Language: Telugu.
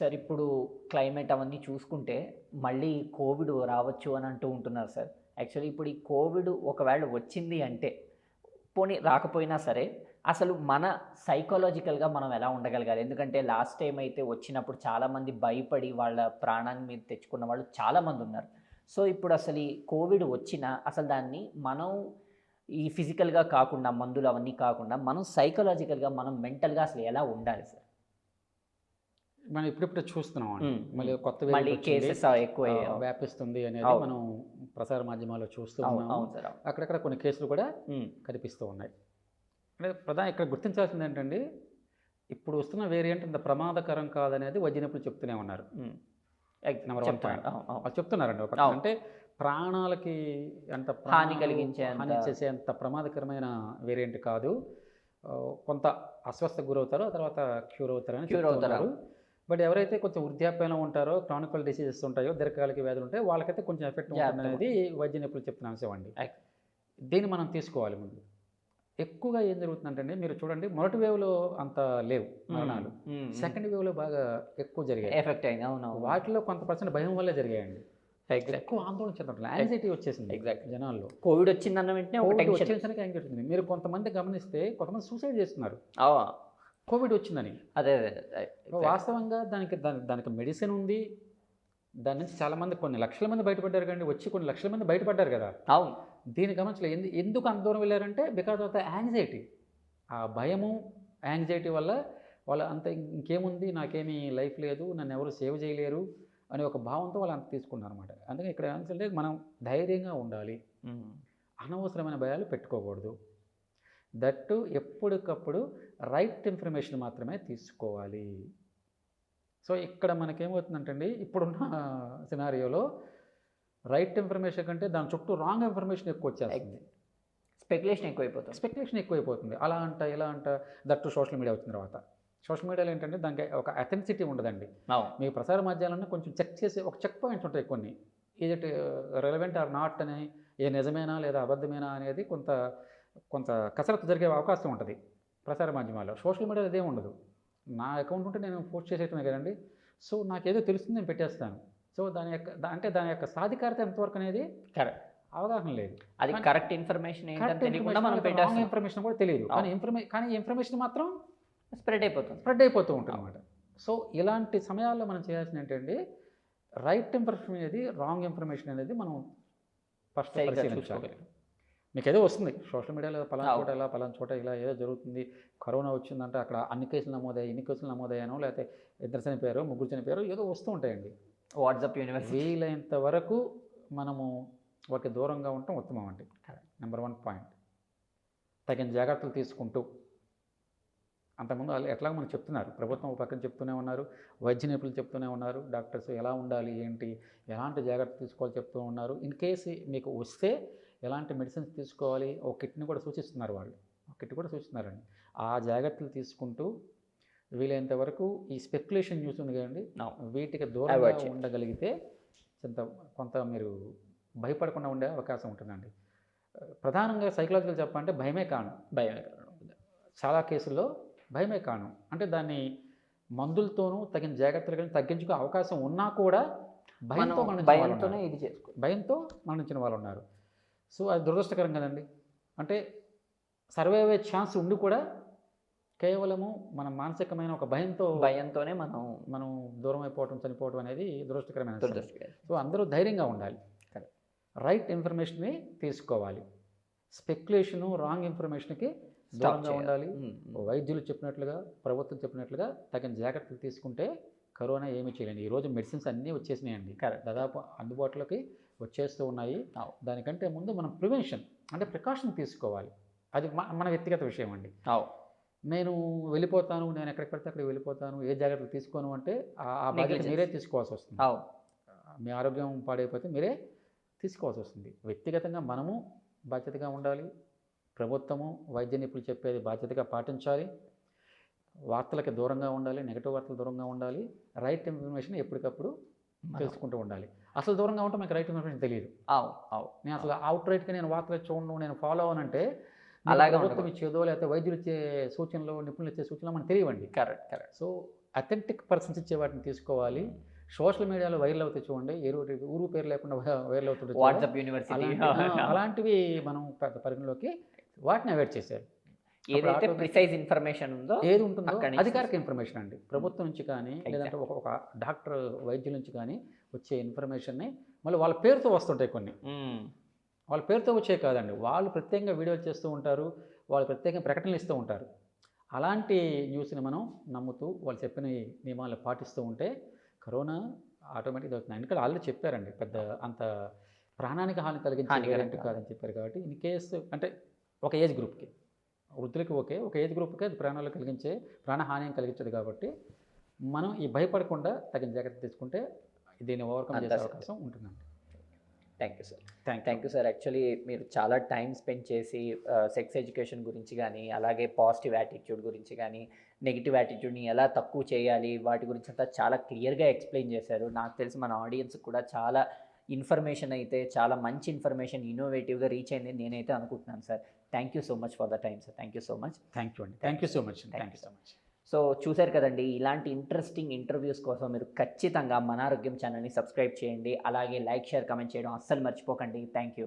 సార్ ఇప్పుడు క్లైమేట్ అవన్నీ చూసుకుంటే మళ్ళీ కోవిడ్ రావచ్చు అని అంటూ ఉంటున్నారు సార్. యాక్చువల్లీ ఇప్పుడు ఈ కోవిడ్ ఒకవేళ వచ్చింది అంటే, పోనీ రాకపోయినా సరే, అసలు మన సైకాలజికల్‌గా మనం ఎలా ఉండగలగాలి? ఎందుకంటే లాస్ట్ టైమ్ అయితే వచ్చినప్పుడు చాలామంది భయపడి వాళ్ళ ప్రాణాన్ని మీద తెచ్చుకున్న వాళ్ళు చాలామందున్నారు. సో, ఇప్పుడు అసలు ఈ కోవిడ్ వచ్చినా అసలు దాన్ని మనం ఈ ఫిజికల్‌గా కాకుండా మందులు అవన్నీ కాకుండా మనం సైకాలజికల్‌గా మనం మెంటల్‌గా అసలు ఎలా ఉండాలి సార్? మనం ఇప్పుడిప్పుడే చూస్తున్నామండి. హ్మ్. మళ్ళీ హ్మ్. కొత్త మళ్ళీ వేరియంట్ వచ్చింది. కేసెస్ ఎక్కువయ్యాయి. అవును. వ్యాపిస్తుంది అనేది అవును. మనం ప్రసార మాధ్యమాల్లో చూస్తూ అవును. ఉన్నాము. అవును సార్. అవును. అక్కడక్కడ కొన్ని కేసులు కూడా హ్మ్. కనిపిస్తూ ఉన్నాయి. అంటే ఇక్కడ గుర్తించాల్సింది ఏంటండి, ఇప్పుడు వస్తున్న వేరియంట్ ఇంత ప్రమాదకరం కాదనేది వైద్య నిపుణులు చెప్తూనే ఉన్నారు. హ్మ్. నంబర్ 1 చెప్తున్నారు. పాయింట్. అవును. అవును. వాళ్ళు చెప్తున్నారండి. అవును. అంటే ప్రాణాలకి హాని ప్రాణాలు కలిగించేంత హాని చేసేంత ప్రమాదకరమైన వేరియంట్ కాదు. కొంత అస్వస్థతకు గురవుతారో, ఆ తర్వాత క్యూర్ అవుతారని క్యూర్ చెప్తూ అవుతారా? ఉన్నారు. బట్ ఎవరైతే కొంచెం వృద్ధాప్యంలో ఉంటారో, క్రానికల్ డిసీజెస్ ఉంటాయో, దీర్ఘకాలిక వ్యాధులు ఉంటాయో వాళ్ళకైతే కొంచెం ఎఫెక్ట్ జాగ్రత్తగా ఉంటుందనేది వైద్య నిపుణులు చెప్తున్న అంశం అండి. యాక్ దీన్ని మనం తీసుకోవాలి ముందు. ఎక్కువగా ఏం జరుగుతుందంటే అండి, మీరు చూడండి మొదటి వేవ్‌లో అంత లేవు హ్మ్. మరణాలు. హ్మ్. హ్మ్. సెకండ్ వేవ్‌లో బాగా ఎక్కువ జరిగాయి. ఎఫెక్ట్ అయింది. అవునవును. వాటిలో కొంత పర్సెంట్ భయం వల్లే జరిగాయండి. ఎక్కువ ఎగ్జాక్ట్‌లీ. ఆందోళన చెందట్లేదు. ఎగ్ యాంగ్జైటీ వచ్చేసింది ఎగ్జాక్ట్‌లీ. జనాల్లో. కోవిడ్ వచ్చిందన్న వెంటనే ఒక కోవిడ్ టెన్షన్. వచ్చేసరికి యాంగ్జైటీ వచ్చింది. మీరు కొంతమంది గమనిస్తే కొంతమంది సూసైడ్ చేస్తున్నారు. ఆ! కోవిడ్ వచ్చిందని. అదే. అదే. ఎగ్జాక్ట్‌లీ. వాస్తవంగా దానికి మెడిసిన్ ఉంది. దాని నుంచి చాలామంది కొన్ని లక్షల మంది బయటపడ్డారు కండి. వచ్చి కొన్ని లక్షల మంది బయటపడ్డారు కదా! అవును. దీన్ని గమనించలే. ఎందుకు అంత దూరం వెళ్లారంటే బికాజ్ ఆఫ్ ద యాంగ్జైటీ. ఆ భయము, యాంగ్జైటీ వల్ల వాళ్ళు అంత ఇంకేముంది నాకేమీ లైఫ్ లేదు. నన్నెవరు సేవ్ చేయలేరు అనే ఒక భావంతో వాళ్ళు అంత తీసుకున్నారనమాట. అందుకే ఇక్కడ ఏమంటే మనం ధైర్యంగా ఉండాలి. హ్మ్. అనవసరమైన భయాలు పెట్టుకోకూడదు. దట్టు ఎప్పటికప్పుడు రైట్ ఇన్ఫర్మేషన్ మాత్రమే తీసుకోవాలి. సో, ఇక్కడ మనకేమవుతుందంటే అండి, ఇప్పుడున్న సినారియోలో రైట్ ఇన్ఫర్మేషన్ కంటే దాని చుట్టూ రాంగ్ ఇన్ఫర్మేషన్ ఎక్కువొచ్చేస్తుంది. స్పెక్యులేషన్ ఎక్కువైపోతుంది. స్పెక్యులేషన్ ఎక్కువైపోతుంది. అలా అంట, ఇలా అంట, దట్టు సోషల్ మీడియా వచ్చిన తర్వాత. సోషల్ మీడియాలో ఏంటంటే దానికి ఒక అథెంటిసిటీ ఉండదండి. అవును. మీ ప్రసార మాధ్యమాలను కొంచెం చెక్ చేసే ఒక చెక్ పాయింట్స్ ఉంటాయి కొన్ని. Is it relevant or not అని, ఇది నిజమేనా లేదా అబద్ధమేనా అనేది కొంత కొంత కసరత్తు జరిగే అవకాశం ఉంటది ప్రసార మాధ్యమాల్లో. సోషల్ మీడియాలో అదేం ఉండదు. నా అకౌంట్ ఉంటే నేను పోస్ట్ చేసేయటమే కదండీ. సో, నాకేదో తెలుస్తుంది నేను పెట్టేస్తాను. సో, దాని యొక్క సాధికారత ఎంతవరకు అనేది కరెక్ట్. అవగాహన లేదు. అది కానీ కరెక్ట్ ఇన్ఫర్మేషన్ ఏంటని కరెక్ట్ తెలియకుండా ఇన్ఫర్మేషన్ మనం రాంగ్ పెట్టేస్తున్నాం. ఇన్ఫర్మేషన్ కూడా తెలీదు. అవును. కానీ ఇన్ఫర్మేషన్ మాత్రం స్ప్రెడ్ అయిపోతుంది. స్ప్రెడ్ అయిపోతూ ఉంటుందన్నమాట. సో, ఇలాంటి సమయాల్లో మనం చేయాల్సింది ఏంటంటే రైట్ ఇన్ఫర్మేషన్ అనేది, రాంగ్ ఇన్ఫర్మేషన్ అనేది మనం ఫస్ట్ సరిగ్గా పరిశీలించాలి. చూసుకోగలిగాం. మీకేదో వస్తుంది సోషల్ మీడియాలో పలానా చోట అవును. ఇలా, పలానా చోట ఇలా ఏదో జరుగుతుంది. కరోనా వచ్చిందంటే అక్కడ అన్ని కేసులు నమోదయ్యాయి, ఇన్ని కేసులు నమోదయ్యానో, లేకపోతే ఇద్దరు చనిపోయారో, ముగ్గురు చనిపోయారో ఏదో వస్తూ ఉంటాయండి. WhatsApp university. వీలైనంత వరకు మనము వాటికి దూరంగా ఉండటం ఉత్తమం అండి. Number 1 point. తగిన జాగ్రత్తలు తీసుకుంటూ అంతకుముందు వాళ్ళు ఎట్లాగో మనకు చెప్తున్నారు. ప్రభుత్వం ఒక పక్కన చెప్తూనే ఉన్నారు. వైద్య నిపుణులు చెప్తూనే ఉన్నారు. డాక్టర్స్ ఎలా ఉండాలి, ఏంటి, ఎలాంటి జాగ్రత్తలు తీసుకోవాలో చెప్తూ ఉన్నారు. ఇన్ కేస్ మీకు వస్తే ఎలాంటి మెడిసిన్స్ తీసుకోవాలి, ఒక కిట్‌ని కూడా సూచిస్తున్నారు వాళ్ళు. ఒక కిట్ కూడా సూచిస్తున్నారండి. ఆ జాగ్రత్తలు తీసుకుంటూ వీలైనంత వరకు ఈ స్పెక్యులేషన్ న్యూస్ ఉంది కదండీ, వీటికి దూరంగా అవాయిడ్ చేయాలి. ఉండగలిగితే కొంత కొంత మీరు భయపడకుండా ఉండే అవకాశం ఉంటుందండి. ప్రధానంగా సైకలాజికల్ చెప్పాలంటే భయమే కారణం. భయమే. చాలా కేసుల్లో భయమే కారణం. అంటే దాన్ని మందులతోనూ తగిన జాగ్రత్తలు గాని తగ్గించుకునే అవకాశం ఉన్నా కూడా మనం భయంతో మరణించిన భయంతోనే వాళ్ళున్నారు. ఇది చేసుకోవాలి. భయంతో మరణించిన వాళ్ళున్నారు. సో, అది దురదృష్టకరం కదండీ. అంటే సర్వైవ్ అయ్యే ఛాన్స్ ఉండి కూడా కేవలము మన మానసికమైన ఒక భయంతోనే మనం మనం దూరం అయిపోవటం, చనిపోవటం అనేది దురదృష్టకరమైన విషయం. దురదృష్టకరం. సో, అందరూ ధైర్యంగా ఉండాలి. కరెక్ట్. రైట్ ఇన్ఫర్మేషన్‌ని తీసుకోవాలి. స్పెక్యులేషను, రాంగ్ ఇన్ఫర్మేషన్‌కి స్టాప్ దూరంగా చేయాలి. ఉండాలి. హ్మ్. వైద్యులు చెప్పినట్లుగా, ప్రభుత్వం చెప్పినట్లుగా తగిన జాగ్రత్తలు తీసుకుంటే కరోనా ఏమీ చేయలేండి. ఈరోజు మెడిసిన్స్ అన్నీ వచ్చేసినాయండి. కరెక్ట్. దాదాపు అందుబాటులోకి వచ్చేస్తూ ఉన్నాయి. అవును. దానికంటే ముందు మనం ప్రివెన్షన్ అంటే ప్రికాషన్ తీసుకోవాలి. అది మన వ్యక్తిగత విషయం అండి. అవును. నేను వెళ్ళిపోతాను, నేను ఎక్కడికి పడితే అక్కడికి వెళ్ళిపోతాను, ఏ జాగ్రత్తలు తీసుకోను అంటే ఆ బాధ్యత నెగ్లిజెన్స్. మీరే తీసుకోవాల్సొస్తుంది. అవును. మీ ఆరోగ్యం పాడైపోతే మీరే తీసుకోవాల్సొస్తుంది. వ్యక్తిగతంగా మనము బాధ్యతగా ఉండాలి. ప్రభుత్వము, వైద్య నిపుణులు చెప్పేది బాధ్యతగా పాటించాలి. వార్తలకి దూరంగా ఉండాలి. నెగెటివ్ వార్తలు దూరంగా ఉండాలి. రైట్ ఇన్ఫర్మేషన్ ఎప్పటికప్పుడు తెలుసుకుంటూ ఉండాలి. అసలు దూరంగా ఉంటే మీకు రైట్ ఇన్ఫర్మేషన్ తెలీదు. అవును. అవును. నేను అసలు ఔట్‌రైట్‌గా నేను వార్తలు చూడను, నేను ఫాలో అవ్వనంటే మీకు అలాగే ప్రభుత్వం ఉండకూడదు. ఇచ్చేదో లేకపోతే వైద్యులు ఇచ్చే సూచనలు, నిపుణులు ఇచ్చే సూచనలు మనకు తెలియవండి. Correct. Correct. So, authentic persons ఇచ్చే వాటిని తీసుకోవాలి. సోషల్ మీడియాలో వైరల్ అవుతాయి చూడండి, ఊరు పేరు లేకుండా వైరల్ అవుతుంటే చూడండి. వాట్సాప్ యూనివర్సిటీ అలాంటివి మనం పెద్ద పరిగణలోకి వాటిని అవాయిడ్ చేశారు. ఏదైతే ప్రిసైజ్ ఇన్ఫర్మేషన్ ఉందో ఏది ఉంటుందో అక్కడి నుంచి అధికారిక ఇన్ఫర్మేషన్ అండి. ప్రభుత్వం నుంచి కానీ లేదంటే ఒక డాక్టర్ వైద్యుల నుంచి కానీ వచ్చే ఇన్ఫర్మేషన్ని మళ్ళీ వాళ్ళ పేరుతో వస్తుంటాయి కొన్ని. వాళ్ళ పేరుతో వచ్చే కాదండి, వాళ్ళు ప్రత్యేకంగా వీడియోలు చేస్తూ ఉంటారు, వాళ్ళు ప్రత్యేకంగా ప్రకటనలు ఇస్తూ ఉంటారు. అలాంటి న్యూస్ని మనం నమ్ముతూ వాళ్ళు చెప్పిన ఈ నియమాలు పాటిస్తూ ఉంటే కరోనా ఆటోమేటిక్గా అవుతుంది. ఎందుకంటే ఆల్రెడీ చెప్పారండి, పెద్ద అంత ప్రాణానికి హాని కలిగించే హానికరం వేరియంట్ కాదని చెప్పారు. కాబట్టి ఇన్ కేసు అంటే ఒక ఏజ్ గ్రూప్కి, వృద్ధులకి ఓకే, ఒక ఏజ్ గ్రూప్కి అది ప్రాణాలు కలిగించే ప్రాణహాని కలిగించదు. కాబట్టి మనం ఈ భయపడకుండా తగిన జాగ్రత్త తీసుకుంటే దీన్ని ఓవర్కమ్ చేసే అవకాశం ఉంటుందండి. Thank you sir. Thank thank you sir. Actually మీరు చాలా టైం స్పెండ్ చేసి సెక్స్ ఎడ్యుకేషన్ గురించి కానీ, అలాగే పాజిటివ్ యాటిట్యూడ్ గురించి కానీ, నెగిటివ్ యాటిట్యూడ్ని ఎలా తక్కువ చేయాలి, వాటి గురించి అంతా చాలా క్లియర్గా ఎక్స్ప్లెయిన్ చేశారు. నాకు తెలిసి మన ఆడియన్స్ కూడా చాలా ఇన్ఫర్మేషన్ అయితే, చాలా మంచి ఇన్ఫర్మేషన్ ఇన్నోవేటివ్గా రీచ్ అయింది నేనైతే అనుకుంటున్నాను sir. Thank you so much for the time sir. Thank you so much. Thank you అండి. Thank you so much. Thank you so much. So చూశారు కదండి, ఇలాంటి ఇంట్రెస్టింగ్ ఇంటర్వ్యూస్ కోసం మీరు ఖచ్చితంగా మన ఆరోగ్యం ఛానల్ని సబ్స్క్రైబ్ చేయండి. అలాగే లైక్, షేర్, కామెంట్ చేయడం అస్సలు మర్చిపోకండి. Thank you.